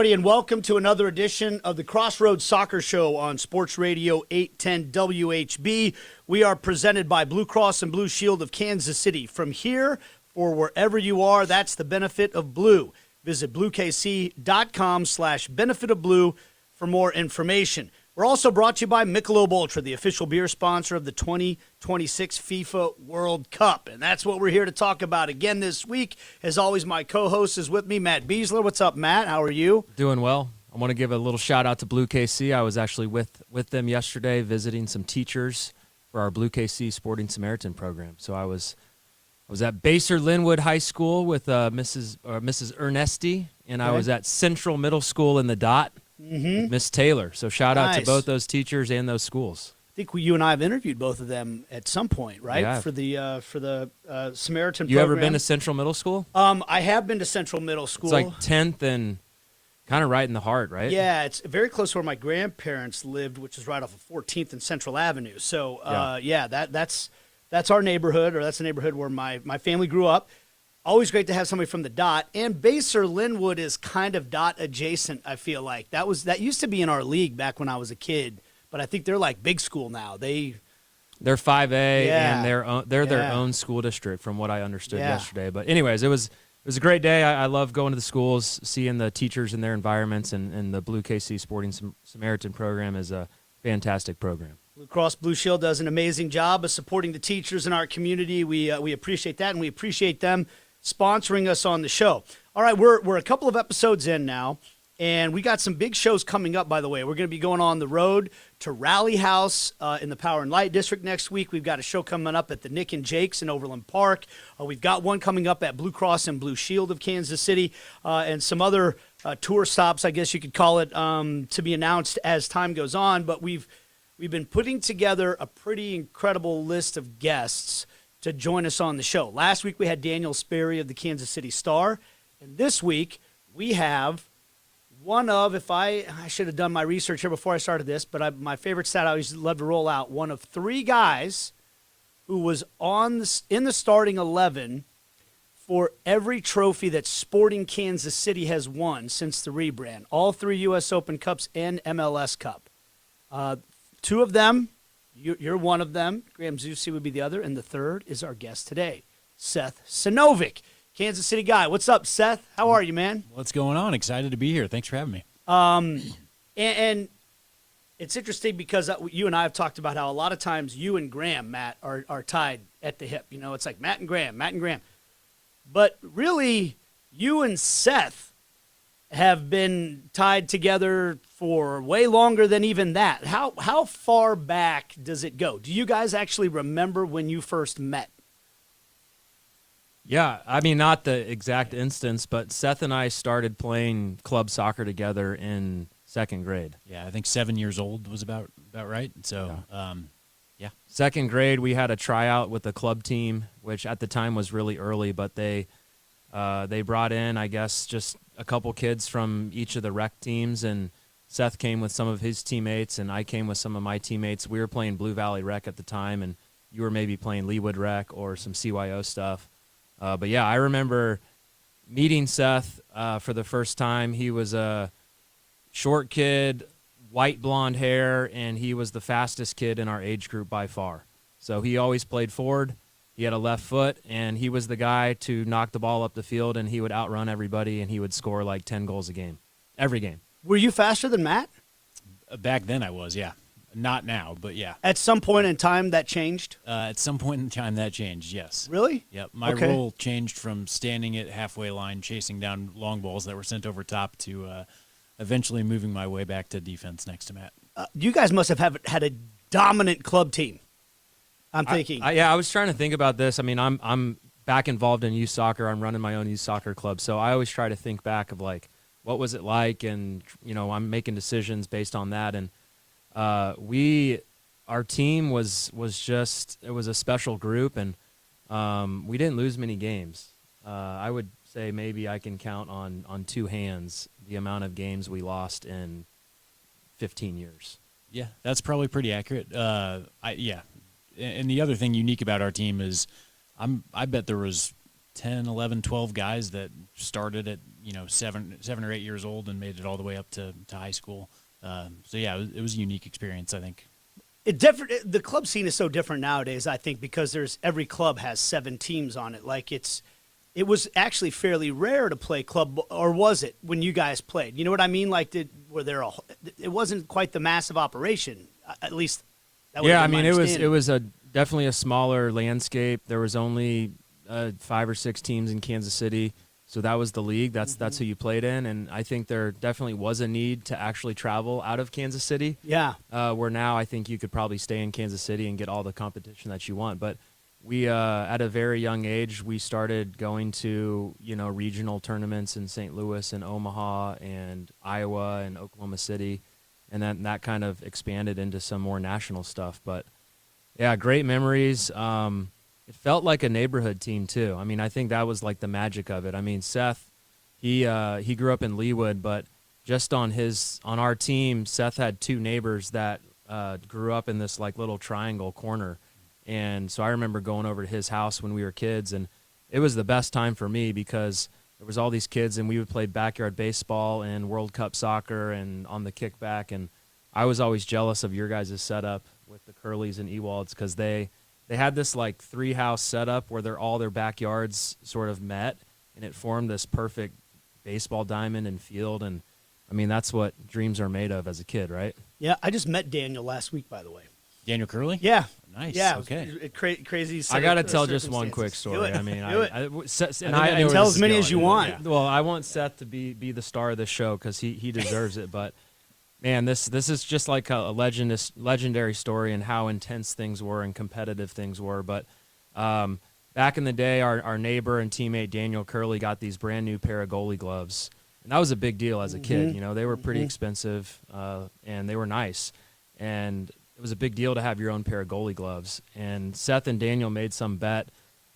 And welcome to another edition of the Crossroads Soccer Show on Sports Radio 810 WHB. We are presented by Blue Cross and Blue Shield of Kansas City. From here or wherever you are, that's the benefit of blue. Visit bluekc.com/benefit of blue for more information. We're also brought to you by Michelob Ultra, the official beer sponsor of the 2026 FIFA World Cup. And that's what we're here to talk about again this week. As always, my co-host is with me, Matt Besler. What's up, Matt? How are you? Doing well. I want to give a little shout-out to Blue KC. I was actually with them yesterday visiting some teachers for our Blue KC Sporting Samaritan program. So I was at Baser Linwood High School with Mrs. Ernesti, and I was at Central Middle School in the Dot. Miss Taylor. So shout out to both those teachers and those schools. I think you and I have interviewed both of them at some point, right? Yeah. For the Samaritan You program. ever been to Central Middle School? I have been to Central Middle School. It's like 10th and kind of right in the heart, right? Yeah, it's very close to where my grandparents lived, which is right off of 14th and Central Avenue. So that's our neighborhood, or that's the neighborhood where my family grew up. Always great to have somebody from the Dot, and Baser Linwood is kind of Dot adjacent. I feel like that used to be in our league back when I was a kid, but I think they're like big school now. They're 5A and they're their own school district, from what I understood yesterday. But anyways, it was a great day. I love going to the schools, seeing the teachers in their environments, and the Blue KC Sporting Samaritan program is a fantastic program. Blue Cross Blue Shield does an amazing job of supporting the teachers in our community. We appreciate that, and we appreciate them sponsoring us on the show. All right, we're a couple of episodes in now, and we got some big shows coming up, by the way. We're going to be going on the road to Rally House in the Power and Light District next week. We've got a show coming up at the Nick and Jake's in Overland Park. We've got one coming up at Blue Cross and Blue Shield of Kansas City, and some other tour stops, I guess you could call it, to be announced as time goes on. But we've been putting together a pretty incredible list of guests to join us on the show. Last week we had Daniel Sperry of the Kansas City Star, and this week we have one of, I should have done my research here before I started this, but my favorite stat I always love to roll out, one of three guys who was in the starting 11 for every trophy that Sporting Kansas City has won since the rebrand, all three U.S. Open Cups and MLS Cup. Two of them, you're one of them. Graham Zusi would be the other. And the third is our guest today, Seth Sinovic, Kansas City guy. What's up, Seth? How are you, man? What's going on? Excited to be here. Thanks for having me. And it's interesting because you and I have talked about how a lot of times you and Graham, Matt, are tied at the hip. You know, it's like Matt and Graham. But really, you and Seth have been tied together for way longer than even that. How far back does it go? Do you guys actually remember when you first met? Yeah, I mean, not the exact instance, but Seth and I started playing club soccer together in second grade. Yeah, I think 7 years old was about right. So, yeah. Second grade, we had a tryout with the club team, which at the time was really early, but they brought in, I guess, just a couple kids from each of the rec teams, and Seth came with some of his teammates, and I came with some of my teammates. We were playing Blue Valley Rec at the time, and you were maybe playing Leawood Rec or some CYO stuff. But, yeah, I remember meeting Seth for the first time. He was a short kid, white blonde hair, and he was the fastest kid in our age group by far. So he always played forward. He had a left foot, and he was the guy to knock the ball up the field, and he would outrun everybody, and he would score like 10 goals a game, every game. Were you faster than Matt? Back then I was, yeah. Not now, but yeah. At some point in time that changed? At some point in time that changed, yes. Really? Yep. My role changed from standing at halfway line, chasing down long balls that were sent over top to eventually moving my way back to defense next to Matt. You guys must have had a dominant club team. I'm thinking. I was trying to think about this. I mean, I'm back involved in youth soccer. I'm running my own youth soccer club. So I always try to think back of, like, what was it like? And, you know, I'm making decisions based on that. And our team was just, it was a special group. And we didn't lose many games. I would say maybe I can count on two hands the amount of games we lost in 15 years. Yeah, that's probably pretty accurate. And the other thing unique about our team is I bet there was 10, 11, 12 guys that started at 7 or 8 years old and made it all the way up to high school. So yeah, it was a unique experience, I think. The club scene is so different nowadays, I think, because every club has 7 teams on it. Like it was actually fairly rare to play club, or was it when you guys played? You know what I mean? Like, it wasn't quite the massive operation, at least. That Yeah, I mean, it was definitely a smaller landscape. There was only 5 or 6 teams in Kansas City, so that was the league. That's who you played in, and I think there definitely was a need to actually travel out of Kansas City. Yeah. Where now I think you could probably stay in Kansas City and get all the competition that you want. But we, at a very young age, we started going to regional tournaments in St. Louis and Omaha and Iowa and Oklahoma City, and then that kind of expanded into some more national stuff. But yeah, great memories. It felt like a neighborhood team too. I mean, I think that was like the magic of it. I mean, Seth, he grew up in Leawood, but just on our team, Seth had 2 neighbors that grew up in this like little triangle corner. And so I remember going over to his house when we were kids, and it was the best time for me because there was all these kids, and we would play backyard baseball and World Cup soccer and on the kickback. And I was always jealous of your guys' setup with the Curleys and Ewalds because they had this like 3-house setup where all their backyards sort of met, and it formed this perfect baseball diamond and field. And I mean, that's what dreams are made of as a kid, right? Yeah, I just met Daniel last week, by the way. Daniel Curley? Yeah. Nice. Yeah. Okay. Crazy. I got to tell just one quick story. I mean, tell as many as you want. Yeah. Well, I want Seth to be the star of the show because he deserves it. But man, this is just like a legendary story and how intense things were and competitive things were. But back in the day, our neighbor and teammate Daniel Curley got these brand new pair of goalie gloves, and that was a big deal as a kid. They were pretty expensive, and they were nice, and it was a big deal to have your own pair of goalie gloves. And Seth and Daniel made some bet.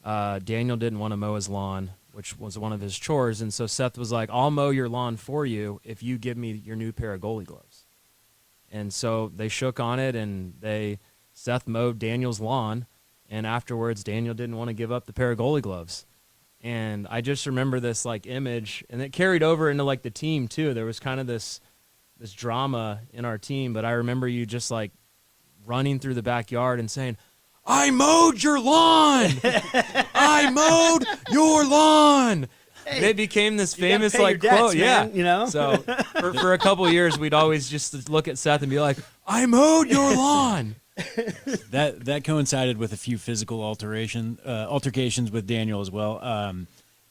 Daniel didn't want to mow his lawn, which was one of his chores. And so Seth was like, I'll mow your lawn for you if you give me your new pair of goalie gloves. And so they shook on it, and Seth mowed Daniel's lawn. And afterwards, Daniel didn't want to give up the pair of goalie gloves. And I just remember this like image, and it carried over into like the team too. There was kind of this drama in our team, but I remember you just like running through the backyard and saying, I mowed your lawn. I mowed your lawn. Hey, and it became this famous like quote. Man, yeah. So for a couple of years, we'd always just look at Seth and be like, I mowed your lawn. That coincided with a few physical altercations with Daniel as well.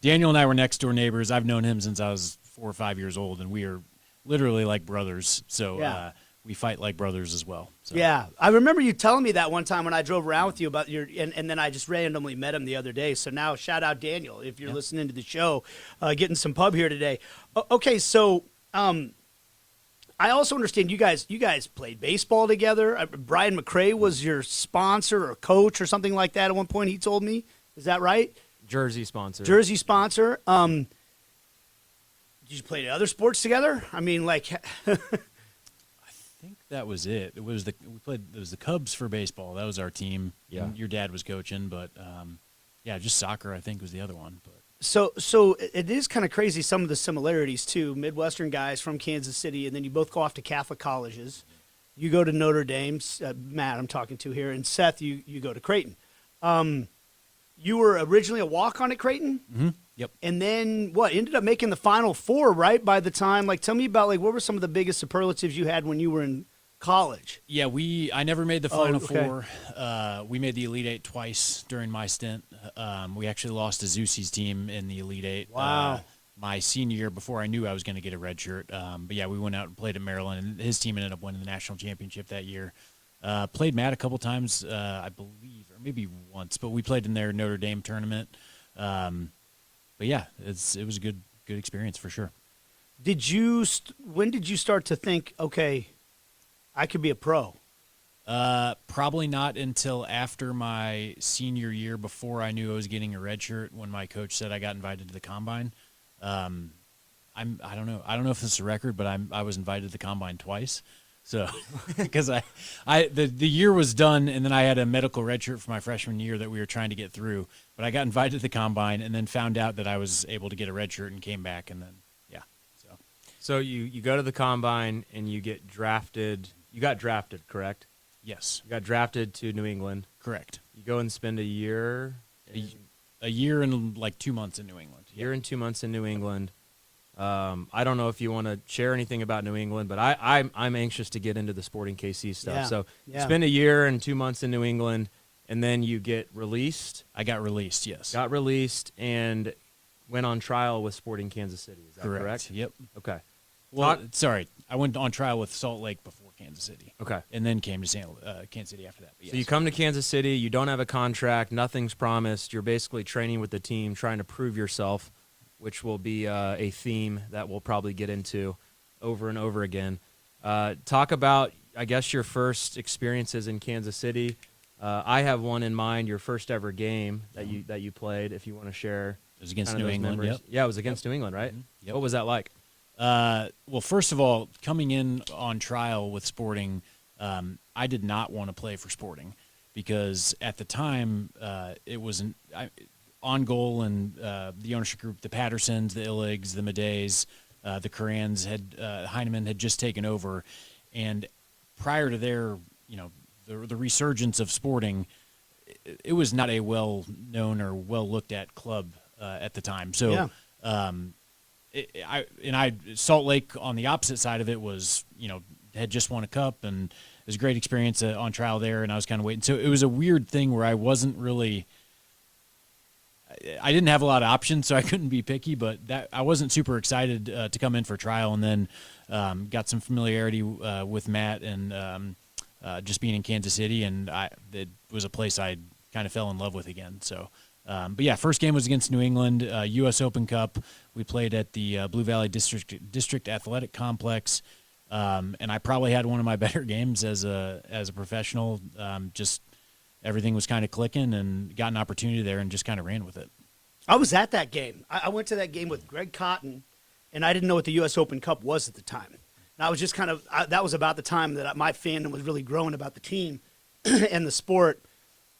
Daniel and I were next door neighbors. I've known him since I was 4 or 5 years old, and we are literally like brothers. So we fight like brothers as well. So. Yeah, I remember you telling me that one time when I drove around with you about and then I just randomly met him the other day. So now shout out Daniel if you're listening to the show, getting some pub here today. Okay, so I also understand you guys played baseball together. Brian McCray was your sponsor or coach or something like that at one point. He told me, is that right? Jersey sponsor. Did you play other sports together? I mean, like. I think that was it. It was the Cubs for baseball. That was our team. Yeah. Your dad was coaching, but just soccer I think was the other one. But so it is kind of crazy some of the similarities too. Midwestern guys from Kansas City, and then you both go off to Catholic colleges. You go to Notre Dame, Matt, I'm talking to here, and Seth, you go to Creighton. You were originally a walk-on at Creighton? Mm-hmm. Yep. And then ended up making the Final Four, right, by the time? Like, tell me about, like, what were some of the biggest superlatives you had when you were in college? Yeah, I never made the Final Four. We made the Elite Eight twice during my stint. We actually lost to Zusi's team in the Elite Eight. Wow. My senior year before I knew I was going to get a red shirt. But, yeah, we went out and played at Maryland, and his team ended up winning the national championship that year. Played Matt a couple times, I believe, or maybe once, but we played in their Notre Dame tournament. But yeah, it was a good experience for sure. When did you start to think, okay, I could be a pro? Probably not until after my senior year, before I knew I was getting a red shirt, when my coach said I got invited to the combine. I don't know if this is a record, but I was invited to the combine twice. So, because the year was done, and then I had a medical redshirt for my freshman year that we were trying to get through. But I got invited to the combine, and then found out that I was able to get a redshirt, and came back, and then So you go to the combine and you get drafted. You got drafted, correct? yes, You got drafted to New England. correct. You go and spend a year. A year and like 2 months in New England. Year and 2 months in New England. I don't know if you want to share anything about New England, but I'm anxious to get into the Sporting KC stuff. Yeah, So yeah. spend a year and 2 months in New England, and then you get released. I got released. Yes, Got released and went on trial with Sporting Kansas City. Is that correct? Yep. Okay. Well, sorry, I went on trial with Salt Lake before Kansas City. Okay. And then came to Kansas City after that. But So you yes. come to Kansas City, you don't have a contract, nothing's promised. You're basically training with the team, trying to prove yourself, which will be a theme that we'll probably get into over and over again. Talk about, I guess, your first experiences in Kansas City. I have one in mind, your first ever game that you played, if you want to share. It was against kind of New those England. memories. Yep. Yeah, it was against New England, right? Yep. What was that like? Well, first of all, coming in on trial with Sporting, I did not want to play for Sporting because at the time it was On Goal and the ownership group, the Pattersons, the Illigs, the Madeys, the Corrans Heineman had just taken over, and prior to their, the resurgence of Sporting, it was not a well known or well looked at club at the time. So. Yeah. Salt Lake on the opposite side of it was, had just won a cup, and it was a great experience on trial there, and I was kind of waiting. So it was a weird thing where I wasn't really, I didn't have a lot of options, so I couldn't be picky, but I wasn't super excited to come in for trial, and then got some familiarity with Matt and just being in Kansas City, and it was a place I kind of fell in love with again. So. But yeah, first game was against New England, U.S. Open Cup. We played at the Blue Valley District Athletic Complex, and I probably had one of my better games as a professional. Just everything was kind of clicking, and got an opportunity there, and just kind of ran with it. I was at that game. I went to that game with Greg Cotton, and I didn't know what the U.S. Open Cup was at the time. And I was just that was about the time that my fandom was really growing about the team and the sport.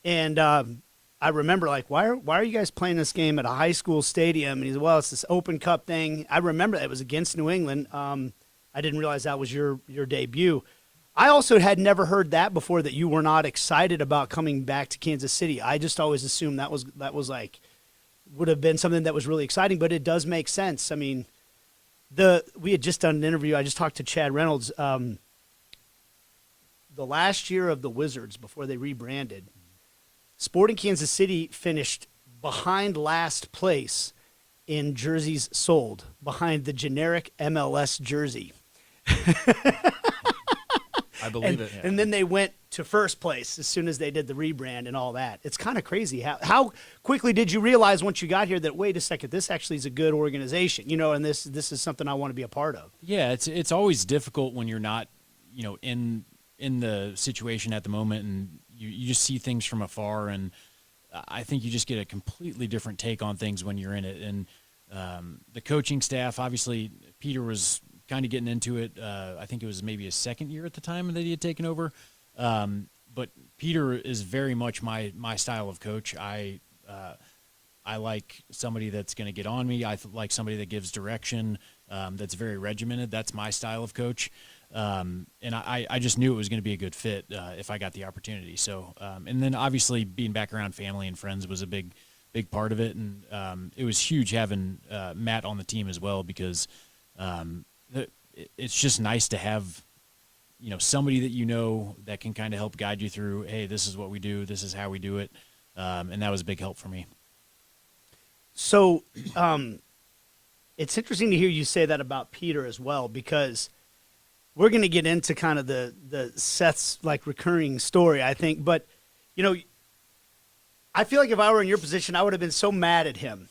And I remember, like, why are you guys playing this game at a high school stadium? And he said, well, it's this Open Cup thing. I remember it was against New England. I didn't realize that was your debut. I also had never heard that before, that you were not excited about coming back to Kansas City. I just always assumed that was like would have been something that was really exciting, but it does make sense. I mean, we had just done an interview. I just talked to Chad Reynolds. The last year of the Wizards before they rebranded, Sporting Kansas City finished behind last place in jerseys sold, behind the generic MLS jersey. I believe it. And then they went to first place as soon as they did the rebrand and all that. It's kind of crazy. How quickly did you realize once you got here that, wait a second, this actually is a good organization, and this is something I want to be a part of? Yeah, it's always difficult when you're not, in the situation at the moment, and you just see things from afar, and I think you just get a completely different take on things when you're in it. And the coaching staff, obviously, Peter was kind of getting into it. I think it was maybe his second year at the time that he had taken over. But Peter is very much my style of coach. I like somebody that's going to get on me. I like somebody that gives direction, that's very regimented. That's my style of coach. And I just knew it was going to be a good fit if I got the opportunity. So, and then obviously being back around family and friends was a big part of it. And it was huge having Matt on the team as well, because it's just nice to have, somebody that that can kind of help guide you through, hey, this is what we do, this is how we do it. And that was a big help for me. So it's interesting to hear you say that about Peter as well, because we're going to get into kind of the Seth's like recurring story, I think. But, I feel like if I were in your position, I would have been so mad at him.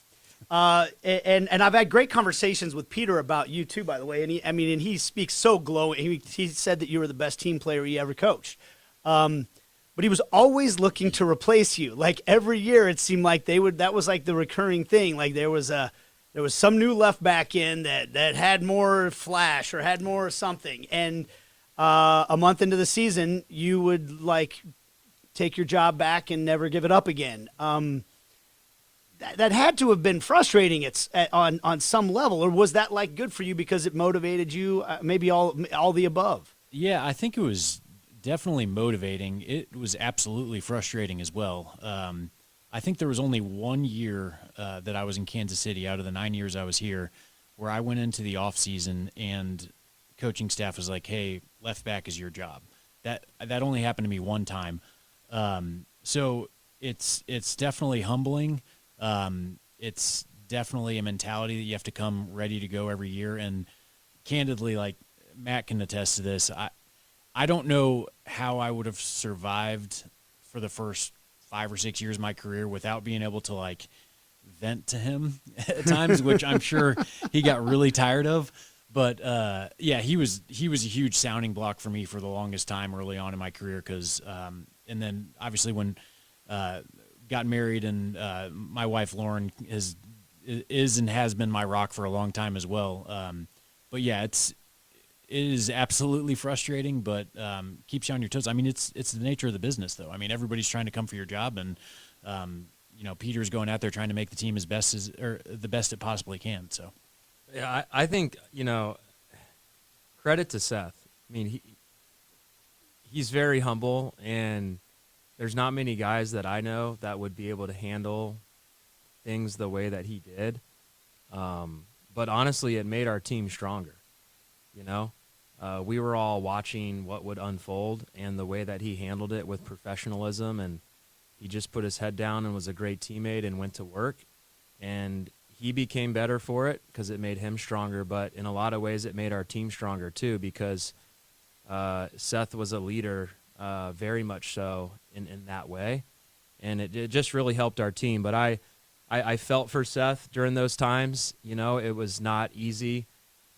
And I've had great conversations with Peter about you too, by the way. And he speaks so glowing. He said that you were the best team player he ever coached. But he was always looking to replace you. Like every year, it seemed like that was like the recurring thing. Like there was some new left back in that had more flash or had more something. And a month into the season, you would like take your job back and never give it up again. That had to have been frustrating on some level, or was that like good for you because it motivated you? Maybe all the above. Yeah, I think it was definitely motivating. It was absolutely frustrating as well. I think there was only 1 year that I was in Kansas City out of the 9 years I was here where I went into the off season and coaching staff was like, "Hey, left back is your job." That only happened to me one time. So it's definitely humbling. It's definitely a mentality that you have to come ready to go every year. And candidly, like Matt can attest to this, I don't know how I would have survived for the first 5 or 6 years of my career without being able to like vent to him at times, which I'm sure he got really tired of. But yeah, he was a huge sounding block for me for the longest time early on in my career. Because and then obviously when got married and my wife Lauren is and has been my rock for a long time as well. But yeah, it is absolutely frustrating, but keeps you on your toes. I mean, it's the nature of the business, though. I mean, everybody's trying to come for your job, and Peter's going out there trying to make the team the best it possibly can. So, Yeah, I think, credit to Seth. I mean, he's very humble, and there's not many guys that I know that would be able to handle things the way that he did. But honestly, it made our team stronger. We were all watching what would unfold, and the way that he handled it with professionalism, and he just put his head down and was a great teammate and went to work. And he became better for it because it made him stronger, but in a lot of ways it made our team stronger too, because Seth was a leader, very much so in that way, and it just really helped our team. But I felt for Seth during those times. It was not easy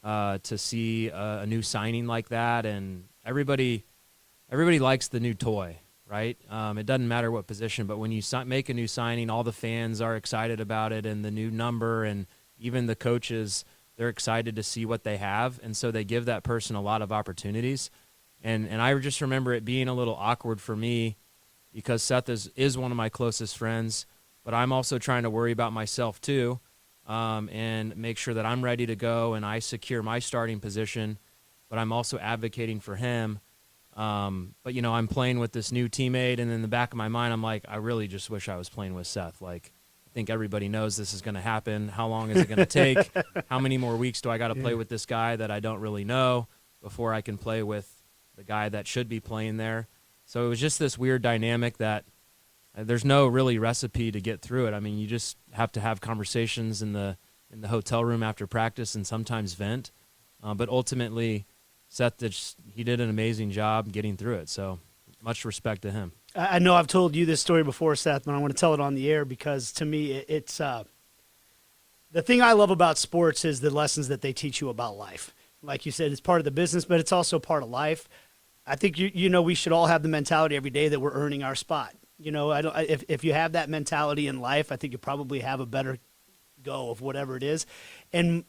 to see a new signing like that, and everybody likes the new toy, right? It doesn't matter what position, but when you make a new signing, all the fans are excited about it, and the new number, and even the coaches, they're excited to see what they have, and so they give that person a lot of opportunities. And I just remember it being a little awkward for me because Seth is one of my closest friends, but I'm also trying to worry about myself too, and make sure that I'm ready to go and I secure my starting position, but I'm also advocating for him. But I'm playing with this new teammate, and in the back of my mind, I'm like, I really just wish I was playing with Seth. Like, I think everybody knows this is going to happen. How long is it going to take? How many more weeks do I got to play with this guy that I don't really know before I can play with the guy that should be playing there? So it was just this weird dynamic that there's no really recipe to get through it. I mean, you just have to have conversations in the hotel room after practice and sometimes vent. But ultimately, Seth, he did an amazing job getting through it. So much respect to him. I know I've told you this story before, Seth, but I want to tell it on the air because to me it's the thing I love about sports is the lessons that they teach you about life. Like you said, it's part of the business, but it's also part of life. I think we should all have the mentality every day that we're earning our spot. If you have that mentality in life, I think you probably have a better go of whatever it is. And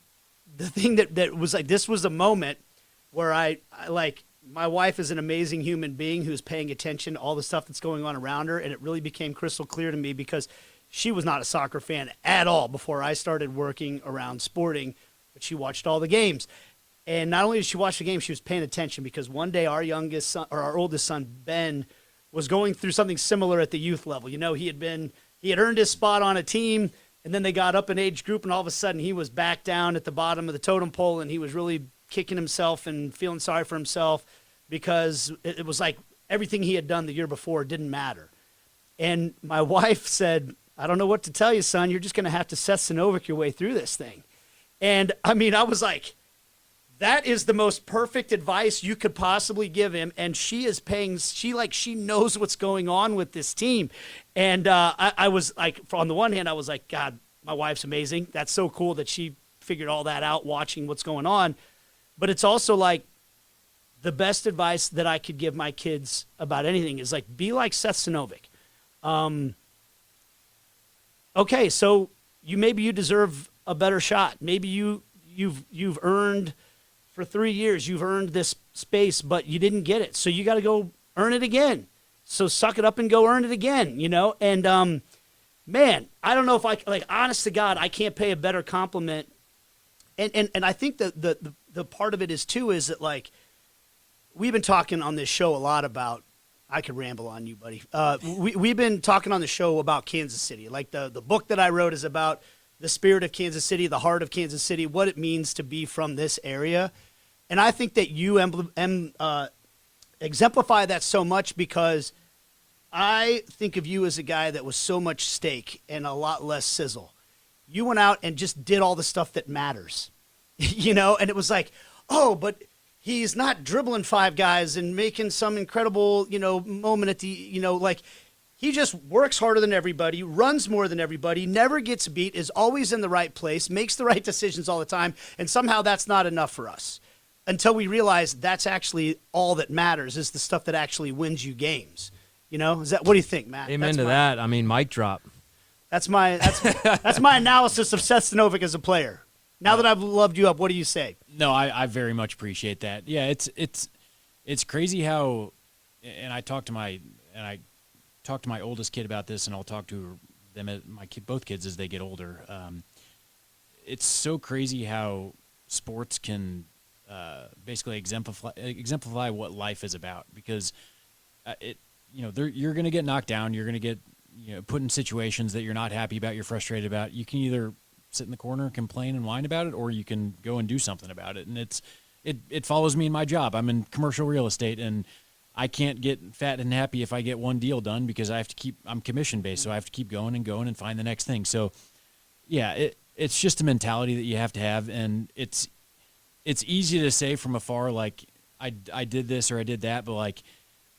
the thing that was like, this was a moment where I my wife is an amazing human being who's paying attention to all the stuff that's going on around her, and it really became crystal clear to me because she was not a soccer fan at all before I started working around sporting, but she watched all the games. And not only did she watch the game, she was paying attention because one day our oldest son, Ben, was going through something similar at the youth level. He had earned his spot on a team, and then they got up in age group, and all of a sudden he was back down at the bottom of the totem pole, and he was really kicking himself and feeling sorry for himself because it was like everything he had done the year before didn't matter. And my wife said, I don't know what to tell you, son. You're just going to have to Seth Sinovic your way through this thing. And, I mean, I was like, that is the most perfect advice you could possibly give him. And she knows what's going on with this team. And I was like, on the one hand, I was like, God, my wife's amazing. That's so cool that she figured all that out watching what's going on. But it's also like the best advice that I could give my kids about anything is like, be like Seth Sinovic. Okay, so maybe you deserve a better shot. Maybe you've earned for 3 years. You've earned this space, but you didn't get it. So you got to go earn it again. So suck it up and go earn it again, you know? And, man, I don't know if I, like, honest to God, I can't pay a better compliment. And I think that the part of it is, too, is that, like, we've been talking on this show a lot about, I could ramble on you, buddy. We've been talking on the show about Kansas City. Like, the book that I wrote is about the spirit of Kansas City, the heart of Kansas City, what it means to be from this area. And I think that you exemplify that so much, because I think of you as a guy that was so much steak and a lot less sizzle. You went out and just did all the stuff that matters, you know, and it was like, oh, but he's not dribbling 5 guys and making some incredible, you know, moment at the, you know, like, he just works harder than everybody, runs more than everybody, never gets beat, is always in the right place, makes the right decisions all the time, and somehow that's not enough for us. Until we realize that's actually all that matters, is the stuff that actually wins you games. You know, what do you think, Matt? Amen to that. I mean, mic drop. That's my analysis of Seth Sinovic as a player. Now that I've loved you up, what do you say? No, I very much appreciate that. Yeah, it's crazy how, and I talked to my oldest kid about this, and I'll talk to them, both kids, as they get older. It's so crazy how sports can basically exemplify what life is about, because you're going to get knocked down, you're going to get put in situations that you're not happy about, you're frustrated about. You can either sit in the corner, complain and whine about it, or you can go and do something about it. And it follows me in my job. I'm in commercial real estate, and I can't get fat and happy if I get one deal done, because I'm commission based, so I have to keep going and find the next thing. So yeah, it's just a mentality that you have to have, and it's easy to say from afar, like, I did this or I did that, but, like,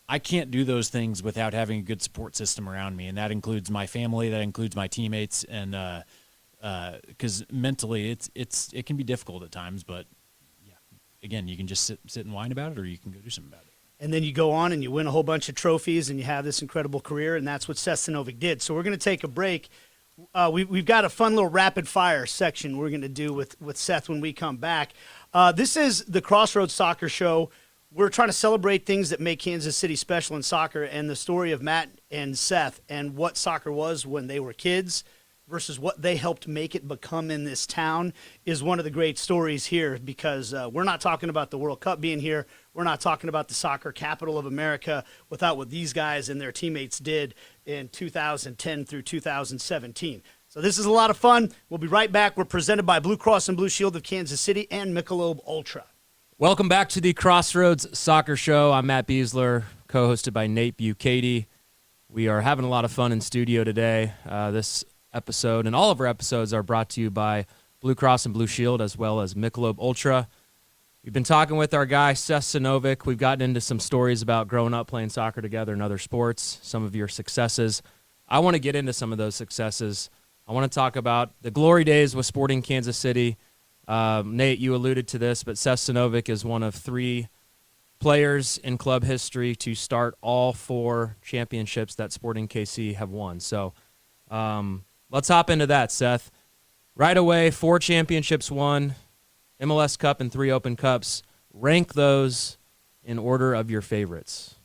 I can't do those things without having a good support system around me, and that includes my family, that includes my teammates, and because mentally it can be difficult at times, but yeah, again, you can just sit and whine about it, or you can go do something about it. And then you go on and you win a whole bunch of trophies, and you have this incredible career, and that's what Seth Sinovic did. So we're going to take a break. We've got a fun little rapid-fire section we're going to do with Seth when we come back. This is the Crossroads Soccer Show. We're trying to celebrate things that make Kansas City special in soccer, and the story of Matt and Seth and what soccer was when they were kids versus what they helped make it become in this town is one of the great stories here, because we're not talking about the World Cup being here. We're not talking about the soccer capital of America without what these guys and their teammates did in 2010 through 2017. So this is a lot of fun. We'll be right back. We're presented by Blue Cross and Blue Shield of Kansas City and Michelob Ultra. Welcome back to the Crossroads Soccer Show. I'm Matt Besler, co-hosted by Nate Bukaty. We are having a lot of fun in studio today. This episode and all of our episodes are brought to you by Blue Cross and Blue Shield, as well as Michelob Ultra. We've been talking with our guy, Seth Sinovic. We've gotten into some stories about growing up playing soccer together in other sports, some of your successes. I want to get into some of those successes. I want to talk about the glory days with Sporting Kansas City. Nate, you alluded to this, but Seth Sinovic is one of 3 players in club history to start all 4 championships that Sporting KC have won. So let's hop into that, Seth. Right away, 4 championships won, MLS Cup and 3 Open Cups. Rank those in order of your favorites.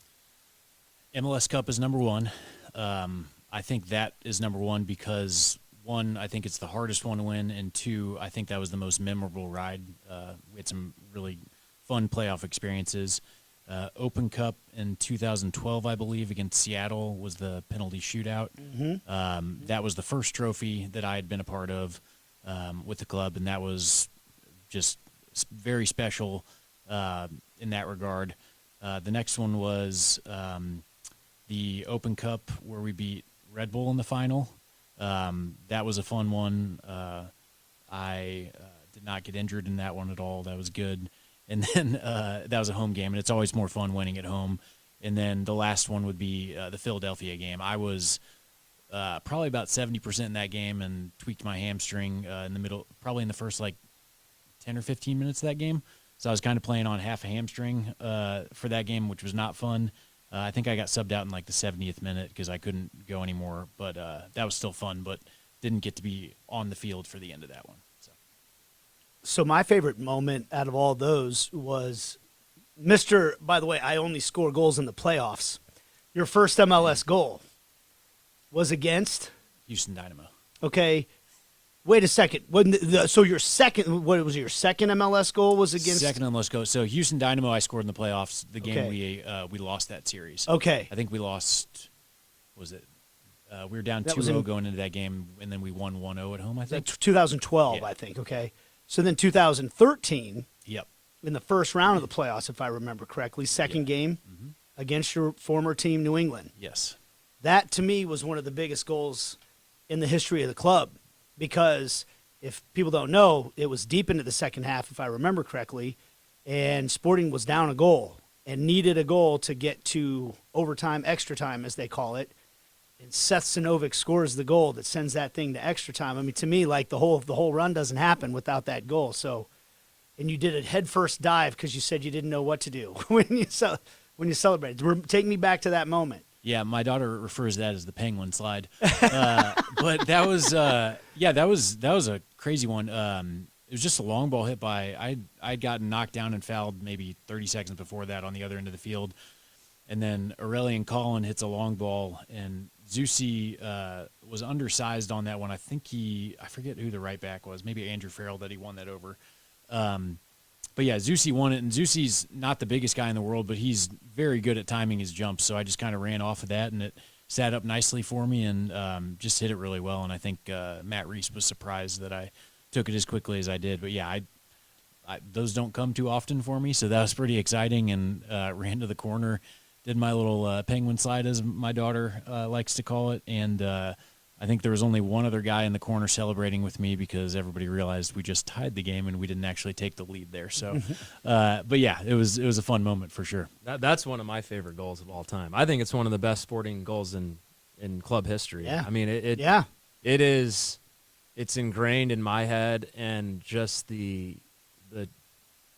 MLS Cup is number 1. I think that is number 1 because, 1, I think it's the hardest one to win, and 2, I think that was the most memorable ride. We had some really fun playoff experiences. Open Cup in 2012, I believe, against Seattle was the penalty shootout. Mm-hmm. That was the first trophy that I had been a part of with the club, and that was just very special in that regard. The next one was the Open Cup where we beat Red Bull in the final. That was a fun one. I did not get injured in that one at all. That was good. And then that was a home game, and it's always more fun winning at home. And then the last one would be the Philadelphia game. I was probably about 70% in that game and tweaked my hamstring in the middle, probably in the first 10 or 15 minutes of that game. So I was kind of playing on half a hamstring for that game, which was not fun. I think I got subbed out in the 70th minute because I couldn't go anymore. But that was still fun, but didn't get to be on the field for the end of that one. So. So my favorite moment out of all those was Mr. By the way, I only score goals in the playoffs. Your first MLS goal was against? Houston Dynamo. Okay. Wait a second. So your second, what was your second MLS goal was against? Second MLS goal. So Houston Dynamo, I scored in the playoffs. The game Okay. we lost that series. Okay. I think we lost. Was it? We were down That was 2-0 going into that game, and then we won 1-0 at home. I think. 2012, Yeah. I think. Okay. So then 2013, Yep. in the first round of the playoffs, if I remember correctly, second game against your former team, New England. Yes. That, to me, was one of the biggest goals in the history of the club because if people don't know, it was deep into the second half, if I remember correctly, and Sporting was down a goal and needed a goal to get to overtime, extra time, as they call it. And Seth Sinovic scores the goal that sends that thing to extra time. I mean, to me, like the whole run doesn't happen without that goal. So, and you did a headfirst dive because you said you didn't know what to do when you celebrated. Take me back to that moment. Yeah, my daughter refers to that as the penguin slide. But that was that was a crazy one. It was just a long ball hit by I'd gotten knocked down and fouled maybe 30 seconds before that on the other end of the field. And then Aurelian Collin hits a long ball, and Zusi was undersized on that one. I forget who the right back was, maybe Andrew Farrell that he won that over. But yeah, Zusi won it, and Zusi's not the biggest guy in the world, but he's very good at timing his jumps. So I just kind of ran off of that, and it sat up nicely for me and just hit it really well. And I think Matt Reese was surprised that I took it as quickly as I did. But yeah, those don't come too often for me, so that was pretty exciting. And ran to the corner, did my little penguin slide, as my daughter likes to call it, and I think there was only one other guy in the corner celebrating with me because everybody realized we just tied the game and we didn't actually take the lead there. So, but yeah, it was a fun moment for sure. That's one of my favorite goals of all time. I think it's one of the best Sporting goals in club history. Yeah. I mean, it is. It's ingrained in my head, and just the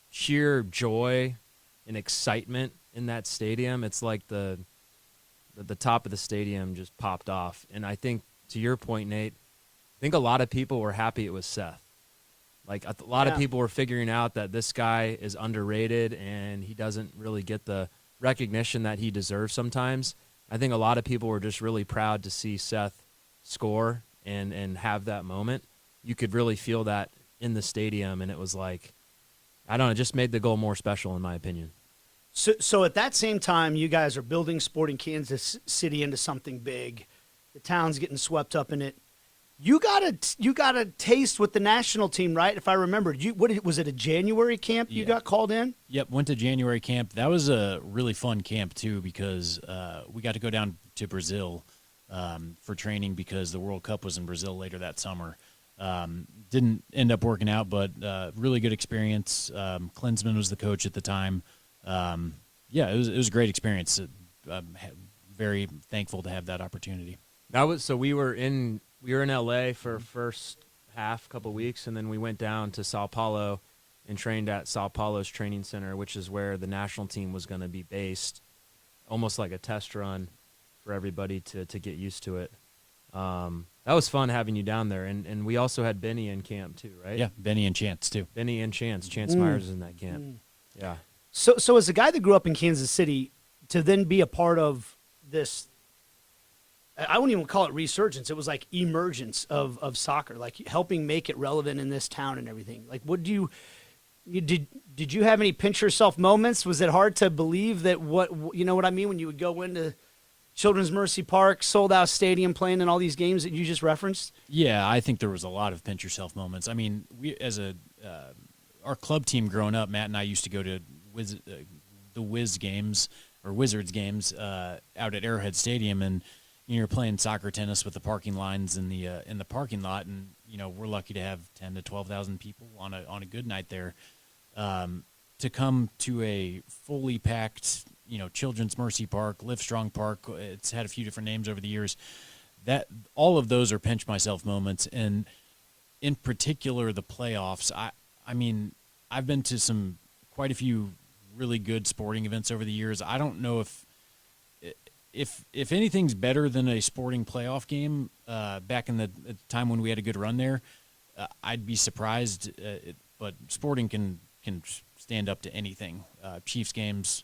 sheer joy and excitement in that stadium. It's like the top of the stadium just popped off, and I think, to your point, Nate, I think a lot of people were happy it was Seth. Like, a lot of people were figuring out that this guy is underrated and he doesn't really get the recognition that he deserves sometimes. I think a lot of people were just really proud to see Seth score and have that moment. You could really feel that in the stadium, and it was like, I don't know, it just made the goal more special in my opinion. So at that same time, you guys are building Sporting Kansas City into something big. The town's getting swept up in it. You got a taste with the national team, right? If I remember, was it a January camp you got called in? Yep, went to January camp. That was a really fun camp too because we got to go down to Brazil for training because the World Cup was in Brazil later that summer. Didn't end up working out, but really good experience. Klinsmann was the coach at the time. Yeah, it was a great experience. Very thankful to have that opportunity. We were in LA for first half, couple weeks, and then we went down to Sao Paulo and trained at Sao Paulo's training center, which is where the national team was going to be based, almost like a test run for everybody to get used to it. That was fun having you down there, and we also had Benny in camp too, right? Yeah, Benny and Chance too. Benny and Chance Myers is in that camp. Yeah. So as a guy that grew up in Kansas City, to then be a part of this, I wouldn't even call it resurgence. It was like emergence of soccer, like helping make it relevant in this town and everything. Like, did you have any pinch yourself moments? Was it hard to believe that you know what I mean, when you would go into Children's Mercy Park, sold out stadium, playing in all these games that you just referenced? Yeah, I think there was a lot of pinch yourself moments. I mean, we our club team growing up, Matt and I used to go to the Wizards games out at Arrowhead Stadium, and you're playing soccer, tennis with the parking lines in the parking lot, and we're lucky to have 10 to 12,000 people on a good night there. To come to a fully packed, Children's Mercy Park, Livestrong Park, it's had a few different names over the years. That all of those are pinch myself moments, and in particular the playoffs. I mean, I've been to quite a few really good sporting events over the years. I don't know if anything's better than a Sporting playoff game back in the time when we had a good run there. I'd be surprised. but Sporting can stand up to anything. Chiefs games,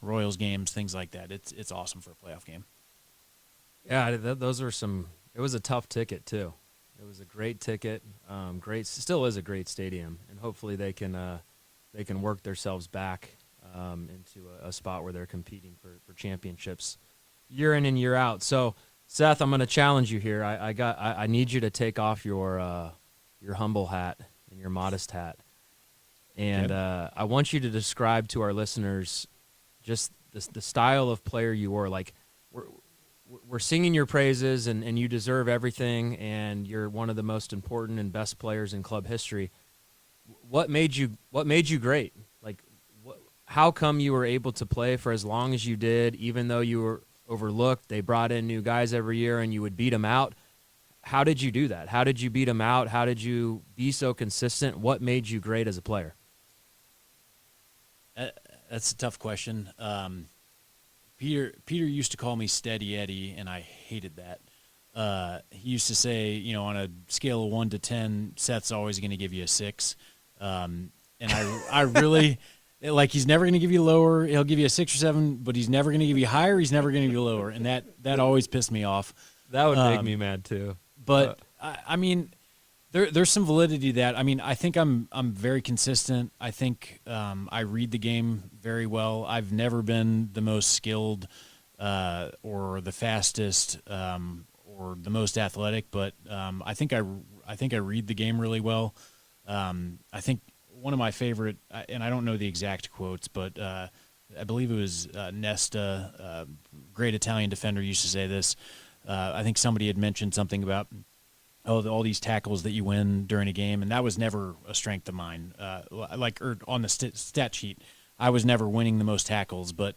Royals games, things like that. It's awesome for a playoff game. Yeah, those are some. It was a tough ticket too. It was a great ticket. Still is a great stadium, and hopefully they can work themselves back into a spot where they're competing for championships year in and year out. So, Seth, I'm going to challenge you here. I need you to take off your humble hat and your modest hat, and I want you to describe to our listeners just the style of player you were. Like, we're singing your praises, and you deserve everything, and you're one of the most important and best players in club history. What made you great? Like, how come you were able to play for as long as you did, even though you were overlooked? They brought in new guys every year, and you would beat them out. How did you do that? How did you beat them out? How did you be so consistent? What made you great as a player? That's a tough question. Peter used to call me Steady Eddie, and I hated that. He used to say, on a scale of 1 to 10, Seth's always going to give you a 6. And I really like, he's never going to give you lower. He'll give you a 6 or 7, but he's never going to give you higher. He's never going to give you lower, and that always pissed me off. That would make me mad too. But I mean, there's some validity to that. I mean, I think I'm very consistent. I think I read the game very well. I've never been the most skilled or the fastest or the most athletic, but I think I read the game really well. I think one of my favorite, and I don't know the exact quotes, but I believe it was Nesta, great Italian defender, used to say this. I think somebody had mentioned something about all these tackles that you win during a game, and that was never a strength of mine. Or on the stat sheet, I was never winning the most tackles, but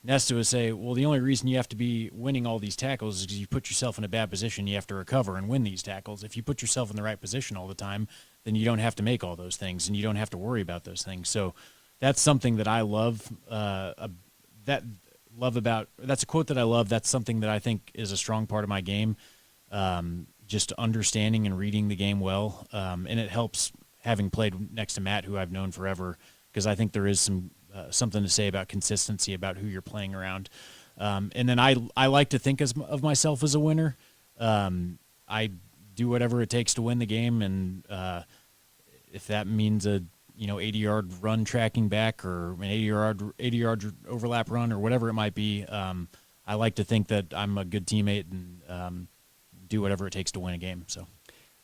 Nesta would say, well, the only reason you have to be winning all these tackles is because you put yourself in a bad position. You have to recover and win these tackles. If you put yourself in the right position all the time, then you don't have to make all those things, and you don't have to worry about those things. So that's something that I love. That's a quote that I love. That's something that I think is a strong part of my game. Just understanding and reading the game well, and it helps having played next to Matt, who I've known forever, because I think there is something to say about consistency, about who you're playing around. And then I like to think of myself as a winner. I do whatever it takes to win the game, and if that means a 80-yard run tracking back, or an 80-yard overlap run, or whatever it might be, I like to think that I'm a good teammate and do whatever it takes to win a game.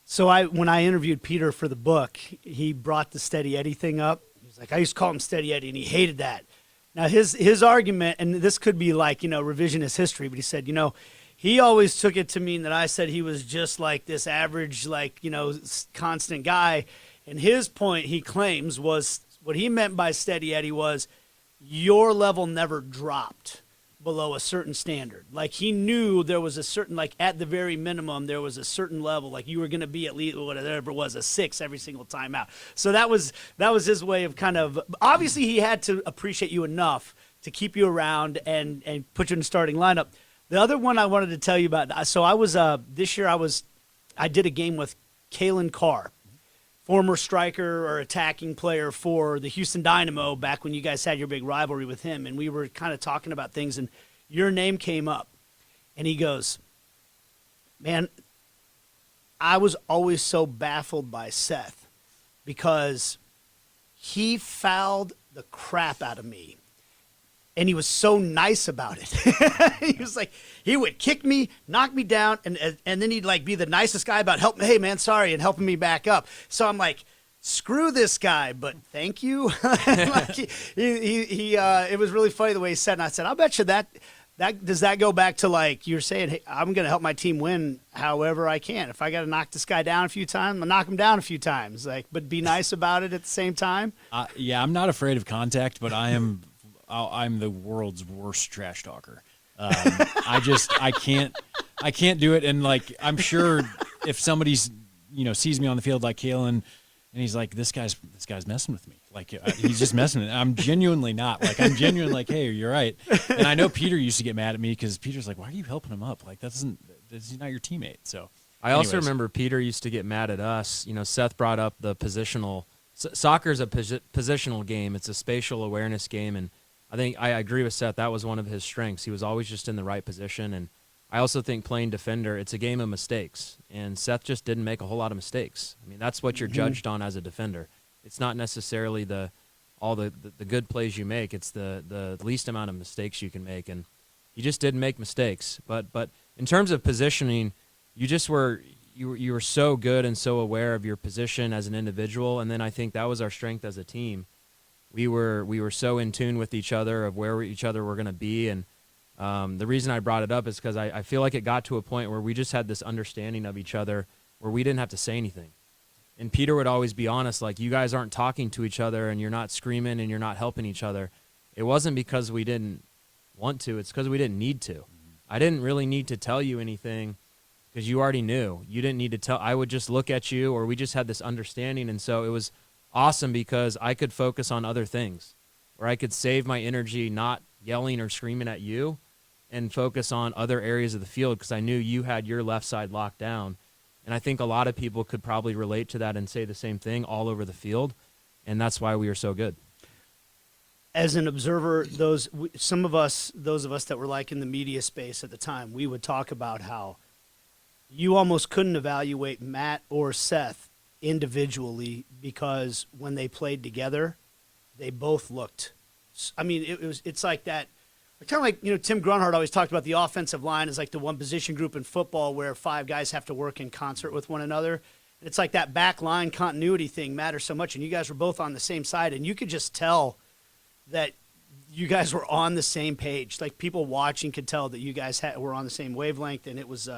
So when I interviewed Peter for the book, he brought the Steady Eddie thing up. He was like, I used to call him Steady Eddie, and he hated that. Now his argument, and this could be like revisionist history, but he said he always took it to mean that I said he was just like this average constant guy. And his point, he claims, was what he meant by Steady Eddie was your level never dropped below a certain standard. Like, he knew there was a certain, like, at the very minimum, there was a certain level, like you were going to be at least whatever it was, a 6 every single time out. So that was his way of kind of, obviously he had to appreciate you enough to keep you around and put you in the starting lineup. The other one I wanted to tell you about, so I was, this year I did a game with Kalen Carr, former striker or attacking player for the Houston Dynamo back when you guys had your big rivalry with him. And we were kind of talking about things, and your name came up. And he goes, man, I was always so baffled by Seth because he fouled the crap out of me. And he was so nice about it. He was like, he would kick me, knock me down, and then he'd like be the nicest guy about helping. Hey man, sorry, and helping me back up. So I'm like, screw this guy, but thank you. Like it was really funny the way he said. And I said, I'll bet you that does that go back to like you're saying, hey, I'm going to help my team win however I can. If I got to knock this guy down a few times, I'll knock him down a few times. Like, but be nice about it at the same time. Yeah, I'm not afraid of contact, but I'm the world's worst trash talker. I can't do it. And like, I'm sure if somebody's, sees me on the field like Kalen and he's like, this guy's messing with me. Like, he's just messing with me. I'm genuinely not. Like, I'm genuinely like, hey, you're right. And I know Peter used to get mad at me because Peter's like, why are you helping him up? Like, this is not your teammate. So I also remember Peter used to get mad at us. Seth brought up the positional soccer is a positional game. It's a spatial awareness game, and I think I agree with Seth. That was one of his strengths. He was always just in the right position, and I also think playing defender, it's a game of mistakes, and Seth just didn't make a whole lot of mistakes. I mean, that's what you're judged on as a defender. It's not necessarily all the good plays you make. It's the least amount of mistakes you can make, and he just didn't make mistakes. But in terms of positioning, you were so good and so aware of your position as an individual, and then I think that was our strength as a team. We were so in tune with each other of where each other were going to be, and the reason I brought it up is because I feel like it got to a point where we just had this understanding of each other where we didn't have to say anything. And Peter would always be honest, like, you guys aren't talking to each other and you're not screaming and you're not helping each other. It wasn't because we didn't want to. It's because we didn't need to. I didn't really need to tell you anything because you already knew. You didn't need to tell. I would just look at you, or we just had this understanding. And so it was awesome because I could focus on other things, or I could save my energy not yelling or screaming at you and focus on other areas of the field because I knew you had your left side locked down. And I think a lot of people could probably relate to that and say the same thing all over the field, and that's why we were so good. As an observer, those of us that were like in the media space at the time, we would talk about how you almost couldn't evaluate Matt or Seth individually because when they played together, they both looked. I mean, it's like that. Kind of like, Tim Grunhard always talked about the offensive line as like the one position group in football where 5 guys have to work in concert with one another. And it's like that back line continuity thing matters so much. And you guys were both on the same side, and you could just tell that you guys were on the same page. Like, people watching could tell that you guys were on the same wavelength, and it was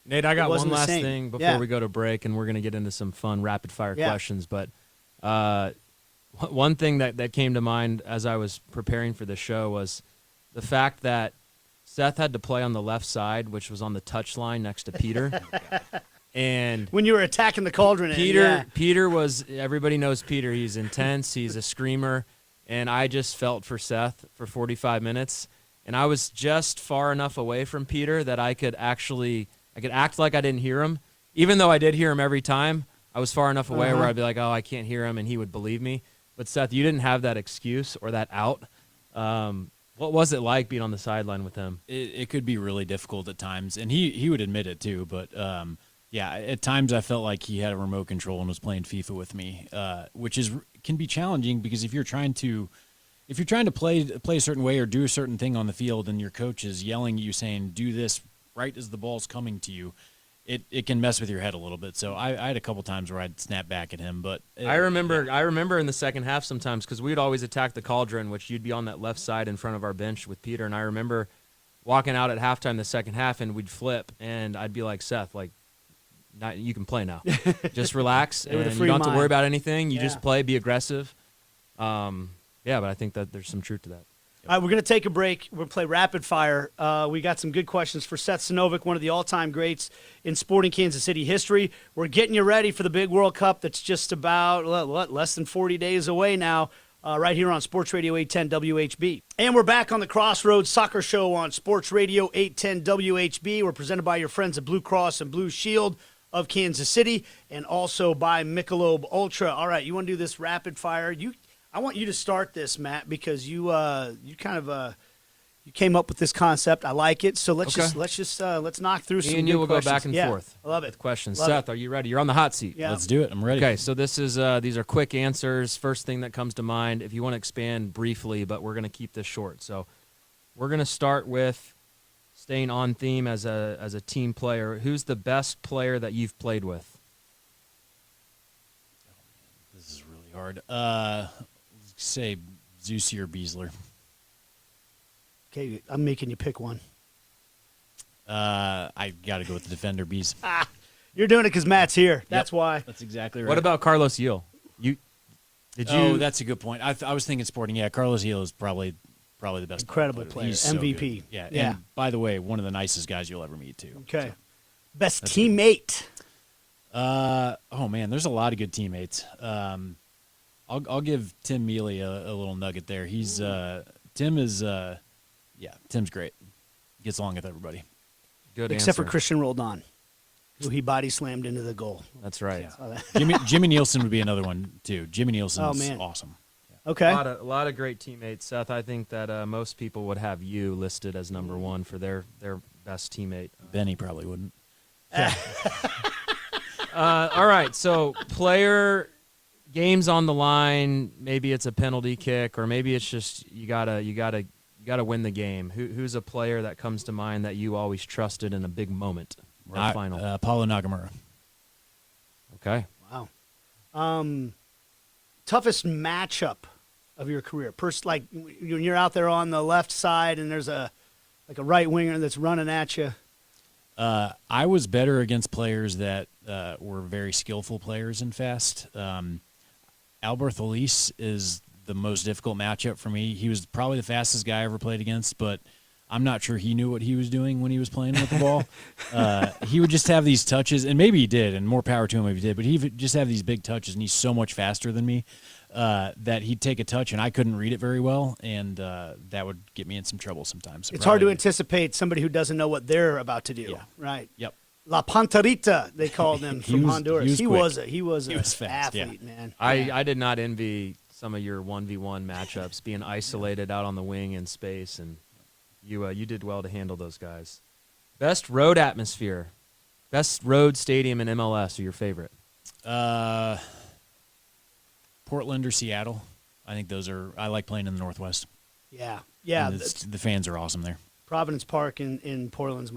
Nate, I got one last same. thing before we go to break, and we're going to get into some fun rapid-fire questions. But one thing that came to mind as I was preparing for the show was the fact that Seth had to play on the left side, which was on the touchline next to Peter. And when you were attacking the cauldron. Peter was, everybody knows Peter. He's intense. He's a screamer. And I just felt for Seth for 45 minutes. And I was just far enough away from Peter that I could act like I didn't hear him. Even though I did hear him every time, I was far enough away where I'd be like, oh, I can't hear him, and he would believe me. But Seth, you didn't have that excuse or that out. What was it like being on the sideline with him? It could be really difficult at times, and he would admit it too. But at times I felt like he had a remote control and was playing FIFA with me, which can be challenging because if you're trying to play a certain way or do a certain thing on the field, and your coach is yelling at you saying do this right as the ball's coming to you, it can mess with your head a little bit. So I had a couple times where I'd snap back at him, but I remember in the second half sometimes, because we'd always attack the cauldron, which you'd be on that left side in front of our bench with Peter, and I remember walking out at halftime the second half, and we'd flip, and I'd be like, Seth, like, you can play now. Just relax, and you don't have to worry about anything. You just play, be aggressive. But I think that there's some truth to that. All right, we're going to take a break. We're going to play rapid fire. We got some good questions for Seth Sinovic, one of the all-time greats in sporting Kansas City history. We're getting you ready for the big World Cup that's just about, less than 40 days away now, right here on Sports Radio 810 WHB. And we're back on the Crossroads Soccer Show on Sports Radio 810 WHB. We're presented by your friends at Blue Cross and Blue Shield of Kansas City, and also by Michelob Ultra. All right, you want to do this rapid fire? I want you to start this, Matt, because you came up with this concept. I like it. So let's knock through some. Me and you will go back and forth. I love it. With questions. Love Seth, it. are you ready? You're on the hot seat. Yeah. Let's do it. I'm ready. Okay, so these are quick answers. First thing that comes to mind, if you want to expand briefly, but we're going to keep this short. So we're going to start with staying on theme as a team player. Who's the best player that you've played with? This is really hard. Say Zusi or Besler. Okay, I'm making you pick one. I got to go with the defender, Bees. You're doing it because Matt's here. That's why. That's exactly right. What about Carlos Yule? Oh, that's a good point. I was thinking sporting. Yeah, Carlos Yule is probably the best. Incredible player. He's so MVP. good. Yeah. Yeah. And by the way, one of the nicest guys you'll ever meet too. Okay. So. Best teammate. Oh man, there's a lot of good teammates. I'll give Tim Mealy a little nugget there. He's Tim's great. Gets along with everybody. Good Except answer. for Christian Roldan. who he body slammed into the goal. That's right. Jimmy Nielsen would be another one too. Jimmy Nielsen's awesome. Okay. A lot of great teammates, Seth. I think that most people would have you listed as number one for their best teammate. Benny probably wouldn't. All right, so player games on the line. Maybe it's a penalty kick, or maybe it's just you gotta win the game. Who's a player that comes to mind that you always trusted in a big moment or a final? Paulo Nagamura. Okay. Wow. Toughest matchup of your career. Like when you're out there on the left side and there's a right winger that's running at you. I was better against players that were very skillful players and fast. Albert Elise is the most difficult matchup for me. He was probably the fastest guy I ever played against, but I'm not sure he knew what he was doing when he was playing with the ball. He would just have these touches, and maybe he did, and more power to him if he did, but he would just have these big touches, and he's so much faster than me that he'd take a touch, and I couldn't read it very well, and that would get me in some trouble sometimes. So it's hard to anticipate somebody who doesn't know what they're about to do. Yeah. Right. Yep. La Panterita, they called him from Honduras. He was a fast, athlete, yeah. man. I did not envy some of your 1v1 matchups, being isolated out on the wing in space, and you did well to handle those guys. Best road atmosphere, best road stadium in MLS, or your favorite? Portland or Seattle. I think I like playing in the Northwest. Yeah. The fans are awesome there. Providence Park in Portland's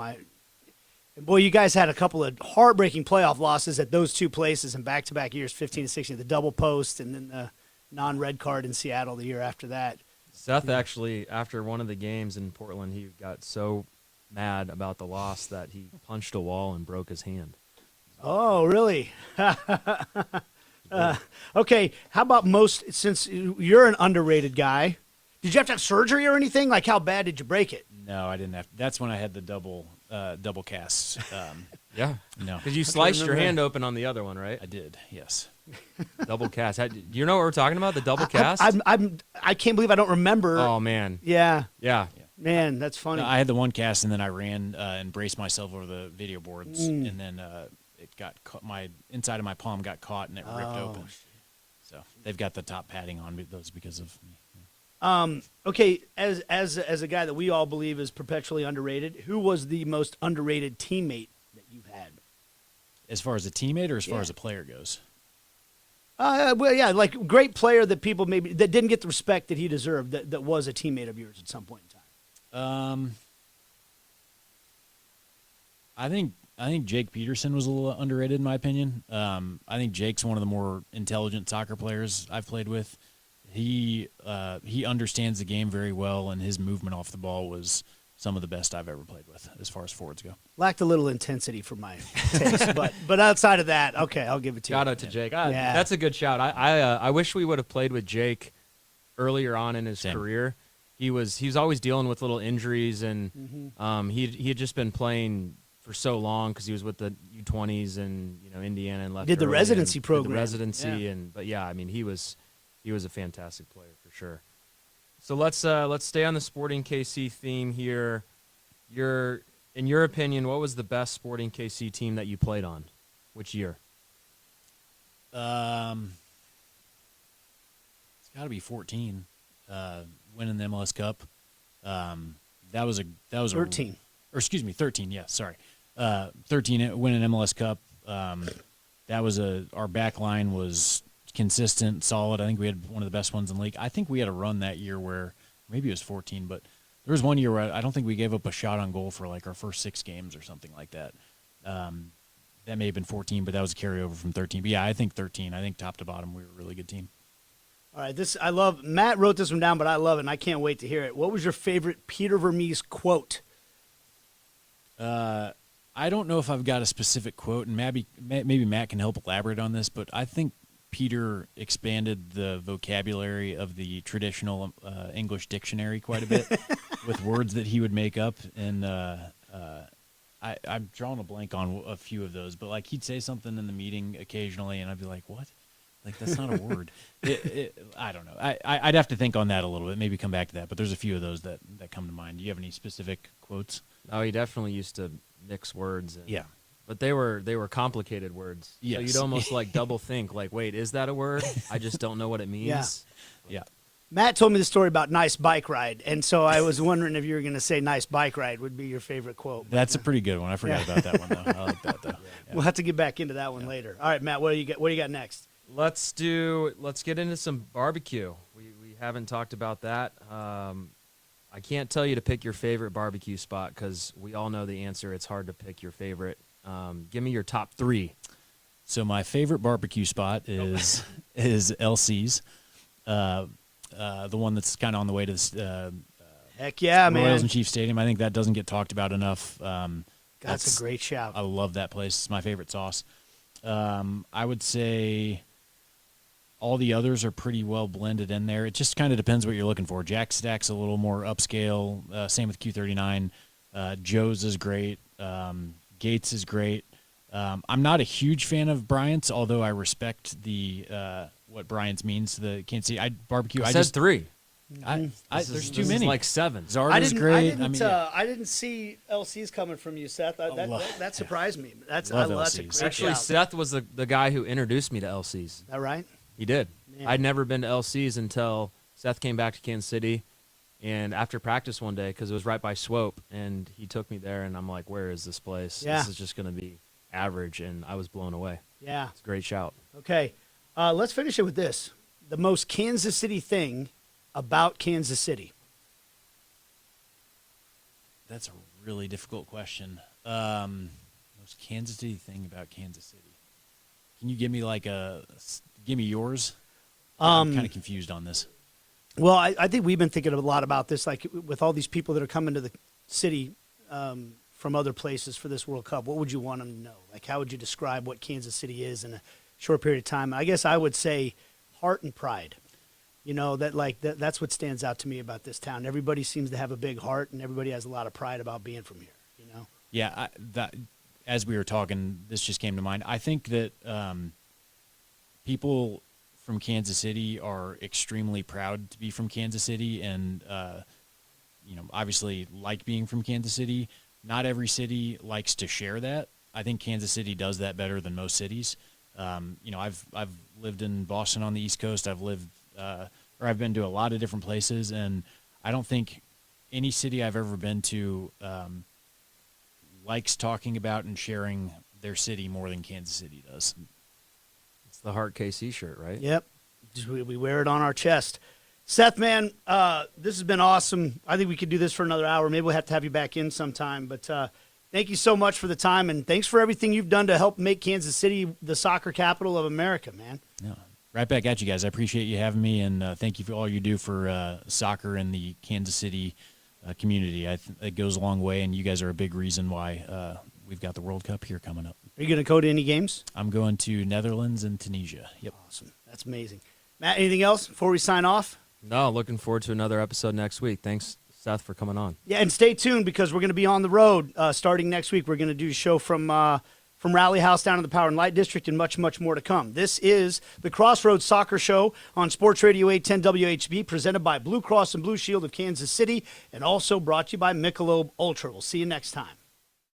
boy, you guys had a couple of heartbreaking playoff losses at those two places in back-to-back years, 15 and 16, the double post and then the non-red card in Seattle the year after that. Seth actually, after one of the games in Portland, he got so mad about the loss that he punched a wall and broke his hand. Oh, really? Okay, how about since you're an underrated guy, did you have to have surgery or anything? Like, how bad did you break it? No, I didn't have. That's when I had the double cast. Yeah. No. Because you sliced your hand open on the other one, right? I did, yes. Double cast. Do you know what we're talking about, the double cast? I can't believe I don't remember. Oh, man. Yeah. Yeah. Man, that's funny. I had the one cast, and then I ran and braced myself over the video boards, and then it got my inside of my palm got caught, and it ripped open. So they've got the top padding on those because of me. Okay, as a guy that we all believe is perpetually underrated, who was the most underrated teammate that you've had? As far as a teammate or as far as a player goes? Well, yeah, like great player that people maybe that didn't get the respect that he deserved that was a teammate of yours at some point in time. I think Jake Peterson was a little underrated in my opinion. I think Jake's one of the more intelligent soccer players I've played with. He understands the game very well, and his movement off the ball was some of the best I've ever played with as far as forwards go. Lacked a little intensity for my taste, but outside of that, okay, I'll give it to you. Shout out to Jake. That's a good shout. I wish we would have played with Jake earlier on in his career. He was always dealing with little injuries, and he had just been playing for so long because he was with the U20s and Indiana and left. Did the residency program. Did the residency but I mean he was a fantastic player for sure. So let's stay on the Sporting KC theme here. In your opinion, what was the best Sporting KC team that you played on? Which year? It's got to be 14. Winning the MLS Cup. That was 13. Or excuse me, 13. Yeah, sorry. 13 winning MLS Cup. That was our back line was consistent, solid. I think we had one of the best ones in the league. I think we had a run that year where maybe it was 14, but there was one year where I don't think we gave up a shot on goal for like our first 6 games or something like that. That may have been 14, but that was a carryover from 13. But yeah, I think 13. I think top to bottom we were a really good team. All right, I love Matt wrote this one down, but I love it, and I can't wait to hear it. What was your favorite Peter Vermes quote? I don't know if I've got a specific quote, and maybe Matt can help elaborate on this, but I think Peter expanded the vocabulary of the traditional English dictionary quite a bit with words that he would make up, and I'm drawing a blank on a few of those, but like he'd say something in the meeting occasionally, and I'd be like, what? Like, that's not a word. I don't know. I'd have to think on that a little bit, maybe come back to that, but there's a few of those that come to mind. Do you have any specific quotes? Oh, he definitely used to mix words. And Yeah. But they were complicated words. So Yes. you'd almost like double think, like, wait, is that a word? I just don't know what it means. Yeah. Matt told me the story about nice bike ride, and so I was wondering if you were going to say nice bike ride would be your favorite quote. That's a pretty good one. I forgot about that one, though. I like that, though. Yeah. We'll have to get back into that one later. All right, Matt, what do you got next? Let's get into some barbecue. We haven't talked about that. I can't tell you to pick your favorite barbecue spot because we all know the answer. It's hard to pick your favorite. Give me your top 3. So my favorite barbecue spot is LC's, the one that's kind of on the way to the Heck yeah, man. Royals and Chiefs Stadium. I think that doesn't get talked about enough. That's a great shout. I love that place. It's my favorite sauce. I would say all the others are pretty well blended in there. It just kind of depends what you're looking for. Jack Stack's a little more upscale. Same with Q39. Joe's is great. Gates is great. I'm not a huge fan of Bryant's, although I respect the what Bryant's means to the Kansas City I I said just 3. there's too This many. is like 7. Zarda's great. I didn't see LC's coming from you, Seth. That surprised me. That's Love a LC's. great Actually, shout. Seth was the guy who introduced me to LC's. Is that right? He did. Man. I'd never been to LC's until Seth came back to Kansas City, and after practice one day, because it was right by Swope, and he took me there, and I'm like, where is this place? Yeah. This is just going to be average, and I was blown away. Yeah. It's a great shout. Okay. Let's finish it with this. The most Kansas City thing about Kansas City. That's a really difficult question. Most Kansas City thing about Kansas City. Can you give me give me yours? I'm kind of confused on this. Well, I think we've been thinking a lot about this, like with all these people that are coming to the city from other places for this World Cup. What would you want them to know? Like, how would you describe what Kansas City is in a short period of time? I guess I would say heart and pride. You know, that's what stands out to me about this town. Everybody seems to have a big heart, and everybody has a lot of pride about being from here, you know? Yeah, as we were talking, this just came to mind. I think that people from Kansas City are extremely proud to be from Kansas City and, obviously like being from Kansas City. Not every city likes to share that. I think Kansas City does that better than most cities. I've lived in Boston on the East Coast. I've been to a lot of different places, and I don't think any city I've ever been to likes talking about and sharing their city more than Kansas City does. It's the Heart KC shirt, right? Yep. We wear it on our chest. Seth, man, this has been awesome. I think we could do this for another hour. Maybe we'll have to have you back in sometime. But thank you so much for the time, and thanks for everything you've done to help make Kansas City the soccer capital of America, man. Yeah. Right back at you guys. I appreciate you having me, and thank you for all you do for soccer in the Kansas City community. It goes a long way, and you guys are a big reason why we've got the World Cup here coming up. Are you going to go to any games? I'm going to Netherlands and Tunisia. Yep. Awesome. That's amazing. Matt, anything else before we sign off? No, looking forward to another episode next week. Thanks, Seth, for coming on. Yeah, and stay tuned because we're going to be on the road starting next week. We're going to do a show from Rally House down in the Power and Light District and much, much more to come. This is the Crossroads Soccer Show on Sports Radio 810 WHB, presented by Blue Cross and Blue Shield of Kansas City and also brought to you by Michelob Ultra. We'll see you next time.